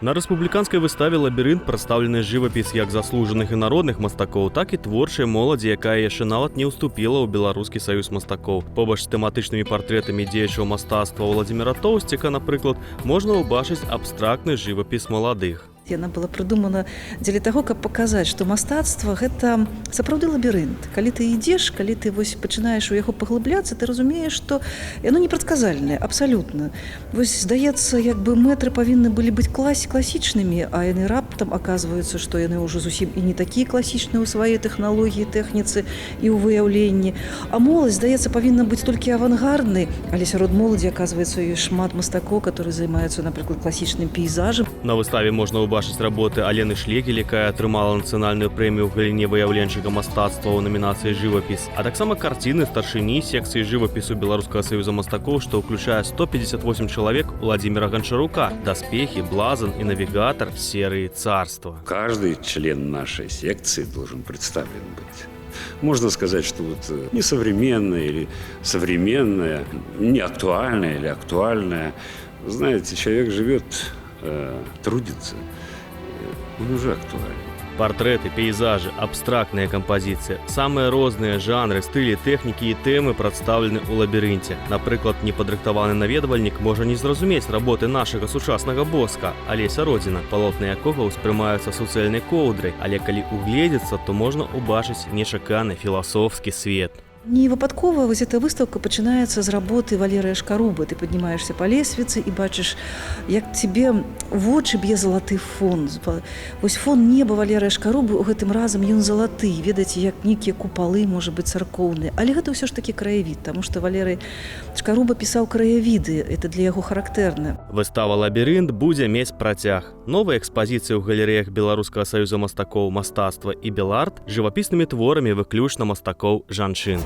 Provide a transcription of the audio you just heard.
На рэспубліканскай выставе «Лабірынт» прадстаўлены жывапіс як заслужаных і народных мастакоў, так і творчай моладзі, якая яшчэ нават не ўступіла ў Беларускі саюз мастакоў. Побач з тэматычнымі партрэтамі дзеячаў мастацтва Владзіміра Тоўсціка, напрыклад, можна ўбачыць абстрактны жывапіс маладых. Яна была прыдумана дзеля таго, каб паказаць, што мастацтва гэта сапраўды лабірынт. Калі ты ідзеш, калі ты пачынаеш у яго паглыбляцца, ты разумееш, што яно непрадказальнае, абсалютна. Здаецца, як бы мэтры павінны былі быць класічнымі, а яны раптам аказваюцца, што яны ўжо зусім і не такія класічныя ў сваёй тэхналогіі, тэхніцы і ў выяўленні. А моладзь, здаецца, павінна быць толькі авангарднай, але сярод моладзі, аказваецца, ёсць шмат мастакоў, которые займаюцца, напрыклад, класічным пейзажам. На выставе можна убачыць работы Алены Шлегель, якая атрымала нацыянальную прэмію ў галіне выяўленчага мастацтва ў намінацыі «Жывапіс», а таксама карціны старшыні секцыі жывапісу Беларускага саюза мастакоў, што ўключае 158 чалавек Владзіміра Ганчарука, даспехи, блазан и навигатор серии «Царство». Каждый член нашей секции должен представлен быть. Можно сказать, что вот несовременное или современное, не актуальное или актуальное. Знаете, человек живет, трудится, он уже актуален. Партрэты, пейзажы, абстрактная кампазіцыя, самыя розныя жанры, стылі, тэхнікі і тэмы прадстаўлены ў лабірынце. Напрыклад, непадрыхтаваны наведвальнік можа не зразумець работы нашага сучаснага боска Алеся Родзіна, палотны якога ўспрымаюцца суцэльнай коўдрай, але калі угледзецца, то можна ўбачыць нечаканы філасофскі свет. Не выпадкова эта выставка пачынаецца з работы Валерыя Шкарубы. Ты паднімаешься па лесвіцы і бачыш, як тебе вочы б'е залаты фон. Вось фон неба Валерыя Шкарубы ў гэтым разам ён залаты. Ведаеце, як нейкія купалы, можа быць, царкоўныя. Але гэта ўсё ж такі краявід, таму што Валерый Шкаруба пісаў краявіды, это для яго характэрна. Выстава «Лабірынт» будзе мець працяг. Новыя экспазіцыі ў галерэях Беларускага саюза мастакоў мастацтва і «Беларт» жывапіснымі творамі выключна мастакоў жанчын.